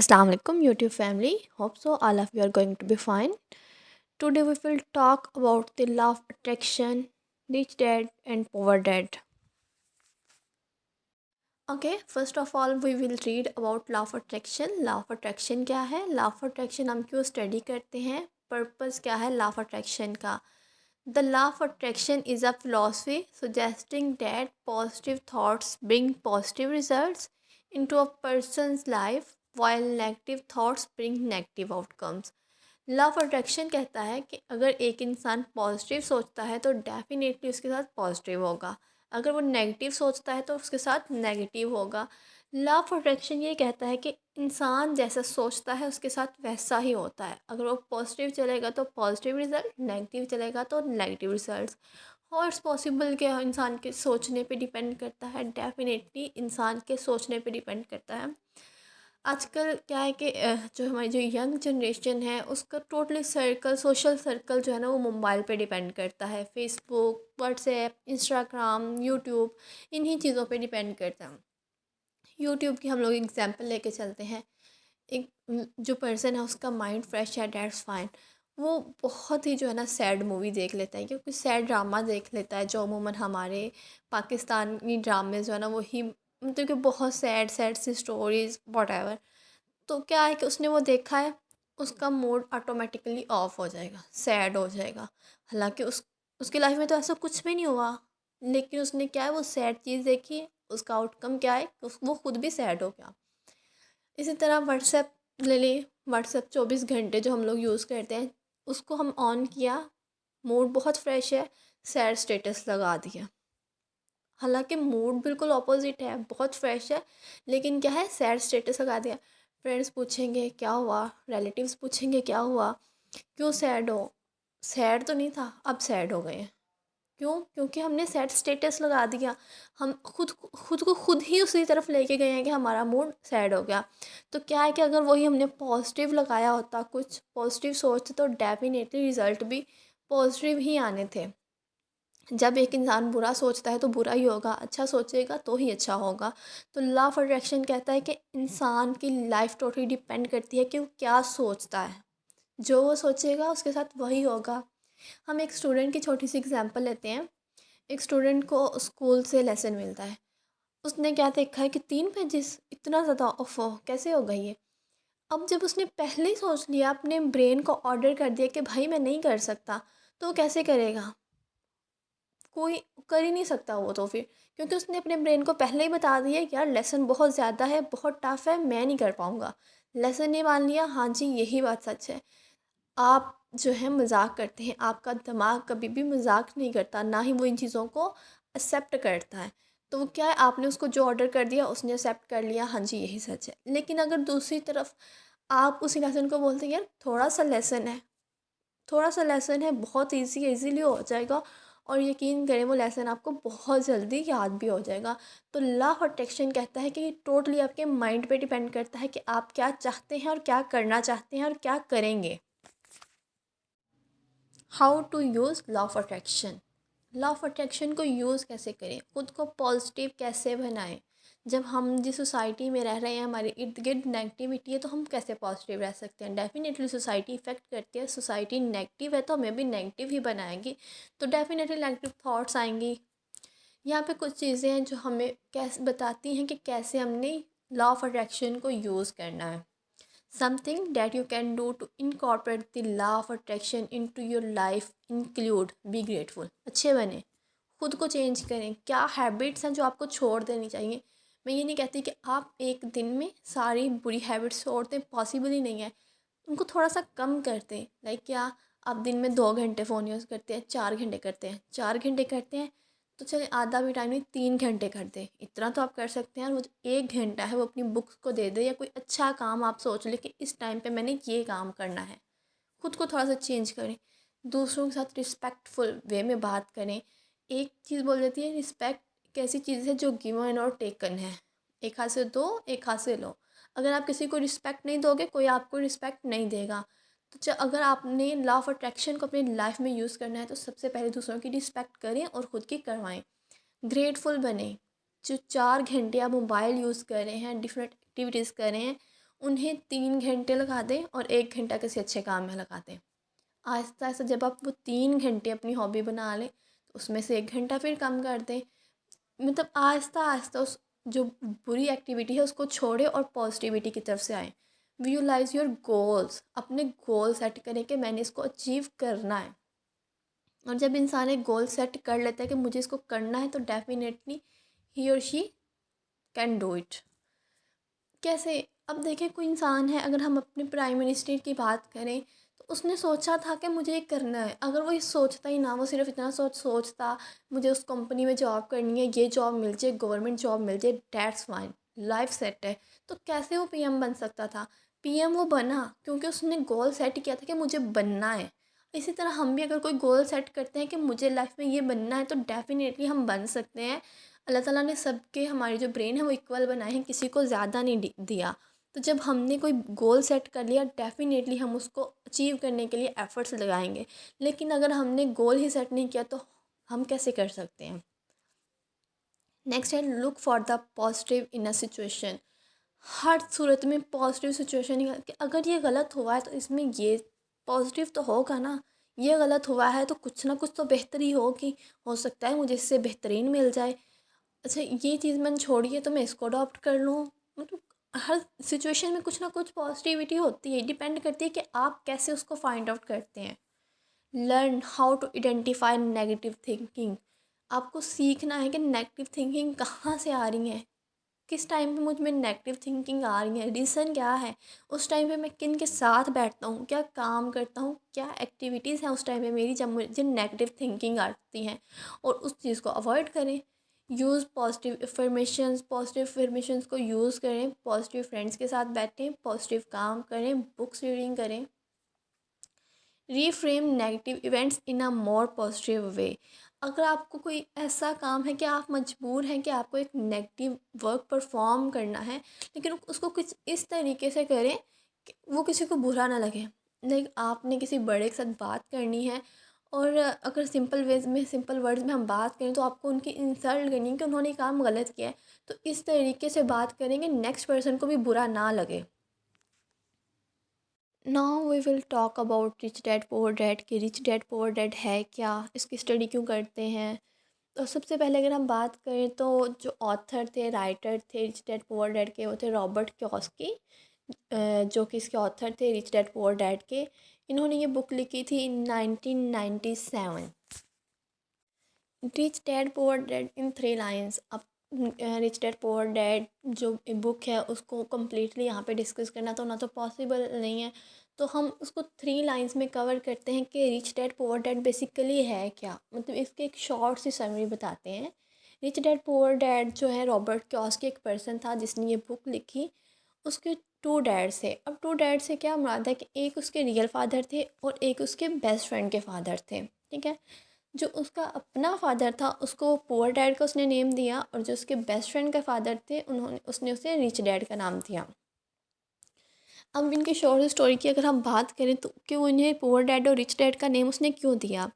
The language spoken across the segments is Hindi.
Assalamu alaikum YouTube family. Hope so all of you are going to be fine. Today we will talk about the law of attraction, rich dad and poor dad. Okay, first of all we will read about law of attraction. Law of attraction क्या है? Law of attraction हम क्यों स्टडी करते हैं? पर्पस क्या है law of attraction का? The law of attraction is a philosophy suggesting that positive thoughts bring positive results into a person's life while negative thoughts bring negative outcomes. Law of attraction कहता है कि अगर एक इंसान पॉजिटिव सोचता है तो डेफिनेटली उसके साथ पॉजिटिव होगा, अगर वो नेगेटिव सोचता है तो उसके साथ नेगेटिव होगा। लॉ ऑफ अट्रैक्शन ये कहता है कि इंसान जैसा सोचता है उसके साथ वैसा ही होता है, अगर वो पॉजिटिव चलेगा तो पॉजिटिव रिजल्ट, नेगेटिव चलेगा तो नेगेटिव रिजल्ट्स। और इट्स पॉसिबल कि इंसान के सोचने पे डिपेंड करता है, डेफिनेटली इंसान के सोचने पे डिपेंड करता है। आजकल क्या है कि जो हमारी जो यंग जनरेशन है उसका टोटली सर्कल, सोशल सर्कल जो है ना वो मोबाइल पे डिपेंड करता है। फेसबुक, व्हाट्सएप, इंस्टाग्राम, यूट्यूब, इन्हीं चीज़ों पे डिपेंड करता है। यूट्यूब की हम लोग एग्जांपल लेके चलते हैं। एक जो पर्सन है उसका माइंड फ्रेश है, डेट्स फाइन, वो बहुत ही जो है ना सैड मूवी देख लेता है, क्योंकि सैड ड्रामा देख लेता है जो अमूमन हमारे पाकिस्तानी ड्रामे जो है ना वही, मतलब कि बहुत sad sad sea stories whatever. तो क्या है कि उसने वो देखा है, उसका मूड ऑटोमेटिकली ऑफ हो जाएगा, सैड हो जाएगा। हालांकि उसकी लाइफ में तो ऐसा कुछ भी नहीं हुआ, लेकिन उसने क्या है वो सैड चीज़ देखी, उसका आउटकम क्या है वो खुद भी सैड हो गया। इसी तरह व्हाट्सएप ले लें। व्हाट्सएप 24 घंटे जो हम लोग यूज़ करते हैं, उसको हम ऑन किया, मूड बहुत फ्रेश है, सैड स्टेटस लगा दिया। हालांकि मूड बिल्कुल ऑपोजिट है, बहुत फ्रेश है, लेकिन क्या है सैड स्टेटस लगा दिया। फ्रेंड्स पूछेंगे क्या हुआ, रिलेटिव्स पूछेंगे क्या हुआ, क्यों सैड हो? सैड तो नहीं था, अब सैड हो गए हैं। क्यों? क्योंकि हमने सैड स्टेटस लगा दिया। हम खुद को खुद ही उसी तरफ लेके गए हैं कि हमारा मूड सैड हो गया। तो क्या है कि अगर वही हमने पॉजिटिव लगाया होता, कुछ पॉजिटिव सोचते, तो डेफिनेटली रिज़ल्ट भी पॉजिटिव ही आने थे। जब एक इंसान बुरा सोचता है तो बुरा ही होगा, अच्छा सोचेगा तो ही अच्छा होगा। तो लॉ ऑफ अट्रैक्शन कहता है कि इंसान की लाइफ टोटली डिपेंड करती है कि वो क्या सोचता है, जो वो सोचेगा उसके साथ वही होगा। हम एक स्टूडेंट की छोटी सी एग्जांपल लेते हैं। एक स्टूडेंट को स्कूल से लेसन मिलता है, उसने क्या देखा है कि 3 पेजेस, इतना ज़्यादा, ओफो कैसे होगा ये। अब जब उसने पहले ही सोच लिया, अपने ब्रेन को ऑर्डर कर दिया कि भाई मैं नहीं कर सकता, तो वो कैसे करेगा? कोई कर ही नहीं सकता वो तो फिर, क्योंकि उसने अपने ब्रेन को पहले ही बता दिया कि यार लेसन बहुत ज़्यादा है, बहुत टफ है, मैं नहीं कर पाऊँगा। लेसन ने मान लिया, हाँ जी यही बात सच है। आप जो है मजाक करते हैं, आपका दिमाग कभी भी मजाक नहीं करता, ना ही वो इन चीज़ों को एक्सेप्ट करता है। तो वो क्या है, आपने उसको जो ऑर्डर कर दिया उसने एक्सेप्ट कर लिया, हाँ जी यही सच है। लेकिन अगर दूसरी तरफ आप उसी लेसन को बोलते हैं यार थोड़ा सा लेसन है, थोड़ा सा लेसन है, बहुत ईजी है, इजीली हो जाएगा, और यकीन करें वो लेसन आपको बहुत जल्दी याद भी हो जाएगा। तो लॉ ऑफ अट्रैक्शन कहता है कि टोटली आपके माइंड पे डिपेंड करता है कि आप क्या चाहते हैं और क्या करना चाहते हैं और क्या करेंगे। How to use law of attraction. Law of attraction को यूज़ कैसे करें, खुद को पॉजिटिव कैसे बनाएं। जब हम जिस सोसाइटी में रह रहे हैं हमारे इर्द गिर्द नेगेटिविटी है, तो हम कैसे पॉजिटिव रह सकते हैं? डेफिनेटली सोसाइटी इफ़ेक्ट करती है, सोसाइटी नेगेटिव है तो हमें भी नेगेटिव ही बनाएगी, तो डेफिनेटली नेगेटिव थॉट्स आएंगी। यहाँ पे कुछ चीज़ें हैं जो हमें कैसे बताती हैं कि कैसे हमने लॉ ऑफ अट्रैक्शन को यूज़ करना है। Something that you can do to incorporate the law of attraction into your life include be grateful। अच्छे बने, खुद को चेंज करें। क्या हैबिट्स हैं जो आपको छोड़ देनी चाहिए? मैं ये नहीं कहती कि आप एक दिन में सारी बुरी हैबिट्स छोड़ दें, पॉसिबल ही नहीं है। उनको थोड़ा सा कम कर दें। लाइक क्या, आप दिन में 2 घंटे फ़ोन यूज़ करते हैं, 4 घंटे करते हैं, 4 घंटे करते हैं, तो चले आधा भी टाइम नहीं, 3 घंटे कर दें। इतना तो आप कर सकते हैं। और वो जो 1 घंटा है वो अपनी बुक्स को दे दें, या कोई अच्छा काम आप सोच लें कि इस टाइम पे मैंने ये काम करना है। खुद को थोड़ा सा चेंज करें, दूसरों के साथ रिस्पेक्टफुल वे में बात करें। एक चीज़ बोल देती है, रिस्पेक्ट एक ऐसी चीज़ है जो गिवन और टेकन है, एक हाथ से दो एक हाथ से लो। अगर आप किसी को रिस्पेक्ट नहीं दोगे, कोई आपको रिस्पेक्ट नहीं देगा। तो अगर आपने लॉ ऑफ अट्रैक्शन को अपनी लाइफ में यूज़ करना है, तो सबसे पहले दूसरों की रिस्पेक्ट करें और ख़ुद की करवाएं। ग्रेटफुल बने। जो 4 घंटे आप मोबाइल यूज़ कर रहे हैं, डिफरेंट एक्टिविटीज़ कर रहे हैं, उन्हें 3 घंटे लगा दें और 1 घंटा किसी अच्छे काम में लगा दें। आहिस्ता आहिस्ता जब आप वो 3 घंटे अपनी हॉबी बना लें तो उसमें से 1 घंटा फिर कम कर दें। मतलब आहिस्ता आहिस्ता उस जो बुरी एक्टिविटी है उसको छोड़े और पॉजिटिविटी की तरफ से आए। विजुलाइज योर गोल्स, अपने गोल सेट करें कि मैंने इसको अचीव करना है। और जब इंसान एक गोल सेट कर लेता है कि मुझे इसको करना है तो डेफिनेटली ही और शी कैन डू इट। कैसे? अब देखिए, कोई इंसान है, अगर हम अपने प्राइम मिनिस्टर की बात करें तो उसने सोचा था कि मुझे ये करना है। अगर वो ये सोचता ही ना, वो सिर्फ इतना सोचता मुझे उस कंपनी में जॉब करनी है, ये जॉब मिल जाए, गवर्नमेंट जॉब मिल जाए, डैट्स फाइन, लाइफ सेट है, तो कैसे वो पीएम बन सकता था? पीएम वो बना क्योंकि उसने गोल सेट किया था कि मुझे बनना है। इसी तरह हम भी अगर कोई गोल सेट करते हैं कि मुझे लाइफ में ये बनना है तो डेफिनेटली हम बन सकते हैं। अल्लाह ताला ने सबके, हमारे जो ब्रेन है वो इक्वल बनाए हैं, किसी को ज़्यादा नहीं दिया। तो जब हमने कोई गोल सेट कर लिया डेफ़िनेटली हम उसको अचीव करने के लिए एफ़र्ट्स लगाएंगे। लेकिन अगर हमने गोल ही सेट नहीं किया तो हम कैसे कर सकते हैं? नेक्स्ट है look for the positive in a situation. हर सूरत में पॉजिटिव सिचुएशन ही कि अगर ये गलत हुआ है तो इसमें ये पॉजिटिव तो होगा ना। ये गलत हुआ है तो कुछ ना कुछ तो बेहतरी होगी, हो सकता है मुझे इससे बेहतरीन मिल जाए। अच्छा, ये चीज़ मैंने छोड़ी है तो मैं इसको अडॉप्ट कर लूँ। मतलब हर सिचुएशन में कुछ ना कुछ पॉजिटिविटी होती है, डिपेंड करती है कि आप कैसे उसको फाइंड आउट करते हैं। Learn how to identify negative thinking. आपको सीखना है कि नेगेटिव थिंकिंग कहाँ से आ रही है, किस टाइम पे मुझ में नेगेटिव थिंकिंग आ रही है, रीज़न क्या है, उस टाइम पे मैं किन के साथ बैठता हूँ, क्या काम करता हूँ, क्या एक्टिविटीज़ हैं उस टाइम पे मेरी जब मुझे नेगेटिव थिंकिंग आती हैं, और उस चीज़ को अवॉइड करें। यूज़ पॉजिटिव अफर्मेशंस को यूज़ करें, पॉजिटिव फ्रेंड्स के साथ बैठें, पॉजिटिव काम करें, बुक्स रीडिंग करें। Reframe negative events in a more positive way. अगर आपको कोई ऐसा काम है कि आप मजबूर हैं कि आपको एक नेगेटिव वर्क परफॉर्म करना है, लेकिन उसको कुछ इस तरीके से करें कि वो किसी को बुरा ना लगे। लाइक आपने किसी बड़े के साथ बात करनी है, और अगर सिंपल वेज में, सिंपल वर्ड्स में हम बात करें तो आपको उनकी इंसल्ट करनी है कि उन्होंने काम गलत किया है। तो इस तरीके से बात करेंगे नेक्स्ट पर्सन को भी बुरा ना लगे। Now we will talk about rich dad poor dad. कि रिच डैड पुअर डैड है क्या, इसकी स्टडी क्यों करते हैं? तो सबसे पहले अगर हम बात करें तो जो ऑथर थे, राइटर थे रिच डैड पुअर डैड के, वो थे रॉबर्ट कियोसाकी, जो कि इसके ऑथर थे रिच डैड पुअर डैड के। इन्होंने ये बुक लिखी थी इन 1997। रिच डैड पुअर डैड इन 3 लाइन्स। अब रिच डैड पुअर डैड जो बुक है उसको कम्प्लीटली यहाँ पे डिस्कस करना तो ना तो पॉसिबल नहीं है, तो हम उसको 3 लाइन्स में कवर करते हैं कि rich dad poor dad basically है क्या। मतलब इसके एक शॉर्ट सी समरी बताते हैं। रिच डैड पुअर डैड जो है, रॉबर्ट कियोसाकी एक पर्सन था जिसने ये बुक लिखी। उसके 2 डैड्स थे। अब 2 डैड से क्या मुराद है कि एक उसके रियल फादर थे और एक उसके बेस्ट फ्रेंड के फादर थे, ठीक है। जो उसका अपना फ़ादर था उसको पुअर डैड का उसने नेम दिया, और जो उसके बेस्ट फ्रेंड के फ़ादर थे उसने उसे रिच डैड का नाम दिया। अब इनकी शॉर्ट स्टोरी की अगर हम बात करें तो कि उन्हें पुअर डैड और रिच डैड का नेम उसने क्यों दिया।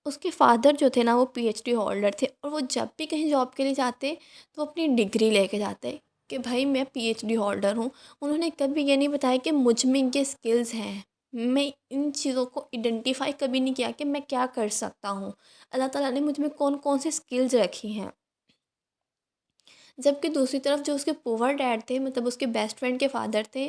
उसके फादर जो थे ना वो पीएचडी होल्डर थे, और वो जब भी कहीं जॉब के लिए जाते तो वो अपनी डिग्री लेके जाते कि भाई मैं पीएचडी होल्डर हूँ। उन्होंने कभी ये नहीं बताया कि मुझ में ये स्किल्स हैं। मैं इन चीज़ों को आइडेंटिफाई कभी नहीं किया कि मैं क्या कर सकता हूँ, अल्लाह ताला ने मुझ में कौन कौन सी स्किल्स रखी हैं। जबकि दूसरी तरफ जो उसके पुअर डैड थे, मतलब उसके बेस्ट फ्रेंड के फादर थे,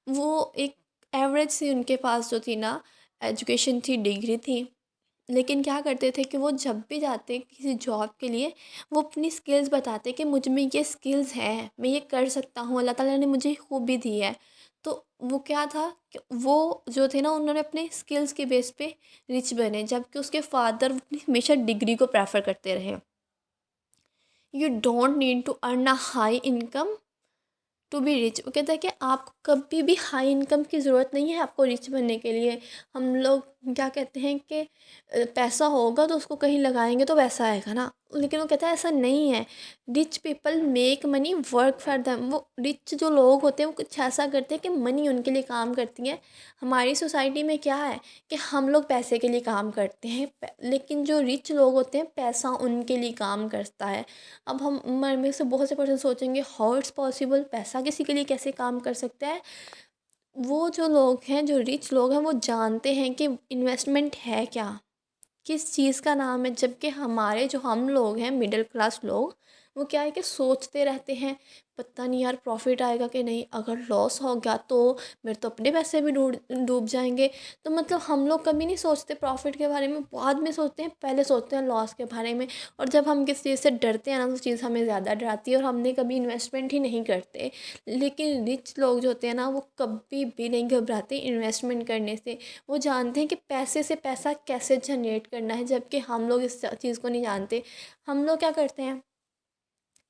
वो एक एवरेज सी उनके पास जो थी ना एजुकेशन थी, डिग्री थी। लेकिन क्या करते थे कि वो जब भी जाते किसी जॉब के लिए, वो अपनी स्किल्स बताते कि मुझ में ये स्किल्स हैं, मैं ये कर सकता हूँ, अल्लाह ताला ने मुझे खूबी दी है। तो वो क्या था कि वो जो थे ना उन्होंने अपने स्किल्स के बेस पे रिच बने, जबकि उसके फादर अपनी हमेशा डिग्री को प्रेफर करते रहे। You don't need to earn a high income to be rich. वो कहता है कि आपको कभी भी हाई इनकम की ज़रूरत नहीं है आपको रिच बनने के लिए। हम लोग क्या कहते हैं कि पैसा होगा तो उसको कहीं लगाएंगे तो पैसा आएगा ना, लेकिन वो कहता है ऐसा नहीं है। Rich people make money work for them. वो रिच जो लोग होते हैं वो कुछ ऐसा करते हैं कि मनी उनके लिए काम करती है। हमारी सोसाइटी में क्या है कि हम लोग पैसे के लिए काम करते हैं, लेकिन जो रिच लोग होते हैं पैसा उनके लिए काम करता है। अब हम मन में से बहुत से पर्सन सोचेंगे हाउ इट्स पॉसिबल, पैसा किसी के लिए कैसे काम कर सकता है। वो जो लोग हैं, जो रिच लोग हैं, वो जानते हैं कि इन्वेस्टमेंट है क्या, किस चीज़ का नाम है। जबकि हमारे जो हम लोग हैं मिडिल क्लास लोग, वो क्या है कि सोचते रहते हैं पता नहीं यार प्रॉफिट आएगा कि नहीं, अगर लॉस हो गया तो मेरे तो अपने पैसे भी डूब डूब जाएंगे। तो मतलब हम लोग कभी नहीं सोचते प्रॉफिट के बारे में, बाद में सोचते हैं, पहले सोचते हैं लॉस के बारे में। और जब हम किसी चीज़ से डरते हैं ना, तो चीज़ हमें ज़्यादा डराती है और हमने कभी इन्वेस्टमेंट ही नहीं करते। लेकिन रिच लोग जो होते हैं ना, वो कभी भी नहीं घबराते इन्वेस्टमेंट करने से। वो जानते हैं कि पैसे से पैसा कैसे जनरेट करना है, जबकि हम लोग इस चीज़ को नहीं जानते। हम लोग क्या करते हैं,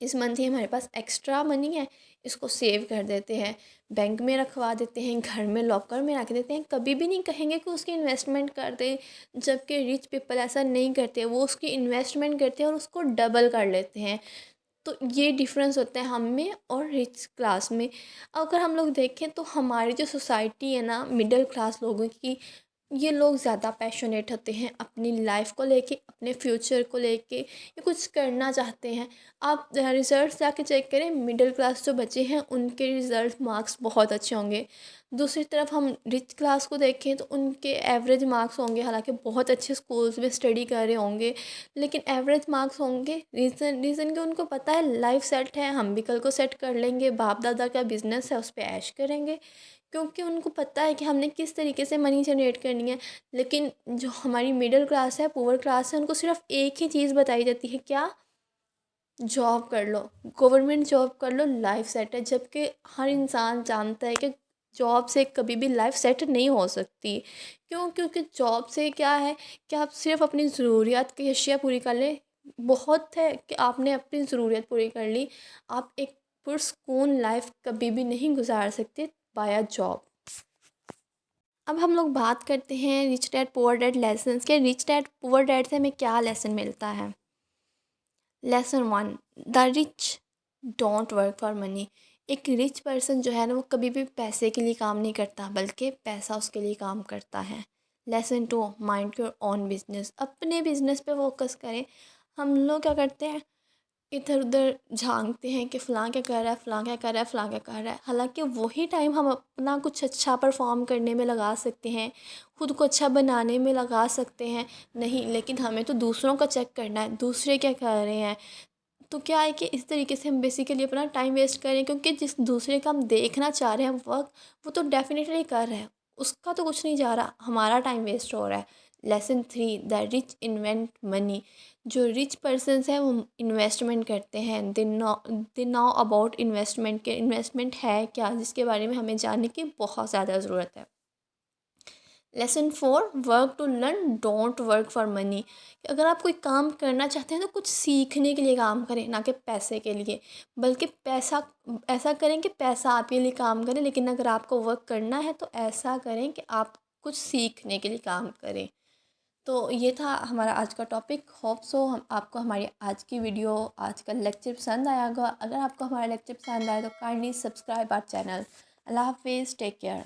इस मंथ ही हमारे पास एक्स्ट्रा मनी है, इसको सेव कर देते हैं, बैंक में रखवा देते हैं, घर में लॉकर में रख देते हैं, कभी भी नहीं कहेंगे कि उसकी इन्वेस्टमेंट कर दें। जबकि रिच पीपल ऐसा नहीं करते, वो उसकी इन्वेस्टमेंट करते हैं और उसको डबल कर लेते हैं। तो ये डिफरेंस होता है हम में और रिच क्लास में। अगर हम लोग देखें तो हमारी जो सोसाइटी है ना मिडिल क्लास लोगों की, ये लोग ज़्यादा पैशनेट होते हैं अपनी लाइफ को लेके, अपने फ्यूचर को लेके, ये कुछ करना चाहते हैं। आप रिज़ल्ट जाके चेक करें, मिडिल क्लास जो बच्चे हैं उनके रिज़ल्ट मार्क्स बहुत अच्छे होंगे। दूसरी तरफ हम रिच क्लास को देखें तो उनके एवरेज मार्क्स होंगे, हालांकि बहुत अच्छे स्कूल्स में स्टडी कर रहे होंगे, लेकिन एवरेज मार्क्स होंगे। रीज़न कि उनको पता है लाइफ सेट है, हम भी कल को सेट कर लेंगे, बाप दादा का बिज़नेस है उस पर ऐश करेंगे, क्योंकि उनको पता है कि हमने किस तरीके से मनी जनरेट करनी है। लेकिन जो हमारी मिडिल क्लास है, पुअर क्लास है, उनको सिर्फ एक ही चीज़ बताई जाती है, क्या, जॉब कर लो, गवर्नमेंट जॉब कर लो, लाइफ सेट है। जबकि हर इंसान जानता है कि जॉब से कभी भी लाइफ सेट नहीं हो सकती। क्यों? क्योंकि जॉब से क्या है कि आप सिर्फ अपनी ज़रूरियात की अशिया पूरी कर लें, बहुत है कि आपने अपनी ज़रूरियत पूरी कर ली, आप एक पुरस्कून लाइफ कभी भी नहीं गुजार सकते बाय जॉब। अब हम लोग बात करते हैं rich dad poor dad lessons के। रिच डैड पुअर डैड से हमें क्या लेसन मिलता है। Lesson one, the rich don't work for money. एक रिच पर्सन जो है ना, वो कभी भी पैसे के लिए काम नहीं करता, बल्कि पैसा उसके लिए काम करता है। Lesson two, mind your own business. अपने बिजनेस पे फोकस करें। हम लोग क्या करते हैं, इधर उधर झांकते हैं कि फ़लाँ क्या कर रहा है, फ़लाँ क्या कर रहा है, फ़लाँ क्या कर रहा है। हालांकि वही टाइम हम अपना कुछ अच्छा परफॉर्म करने में लगा सकते हैं, खुद को अच्छा बनाने में लगा सकते हैं। नहीं, लेकिन हमें तो दूसरों का चेक करना है, दूसरे क्या कर रहे हैं। तो क्या है कि इस तरीके से हम बेसिकली अपना टाइम वेस्ट करें, क्योंकि जिस दूसरे का हम देखना चाह रहे हैं वर्क, वो तो डेफिनेटली कर रहा है, उसका तो कुछ नहीं जा रहा, हमारा टाइम वेस्ट हो रहा है। Lesson three, the rich invent money. जो रिच पर्सनस हैं वो इन्वेस्टमेंट करते हैं। दे नो अबाउट इन्वेस्टमेंट के इन्वेस्टमेंट है क्या, जिसके बारे में हमें जानने की बहुत ज़्यादा ज़रूरत है। Lesson four, work to learn, don't work for money. अगर आप कोई काम करना चाहते हैं तो कुछ सीखने के लिए काम करें, ना कि पैसे के लिए। बल्कि पैसा, ऐसा करें कि पैसा आपके लिए काम करे, लेकिन अगर आपको वर्क करना है तो ऐसा करें कि आप कुछ सीखने के लिए काम करें। तो ये था हमारा आज का टॉपिक। होप सो हम आपको हमारी आज की वीडियो, आज का लेक्चर पसंद आया होगा। अगर आपको हमारा लेक्चर पसंद आया तो काइंडली सब्सक्राइब आवर चैनल। अल्लाह हाफिज़, टेक केयर।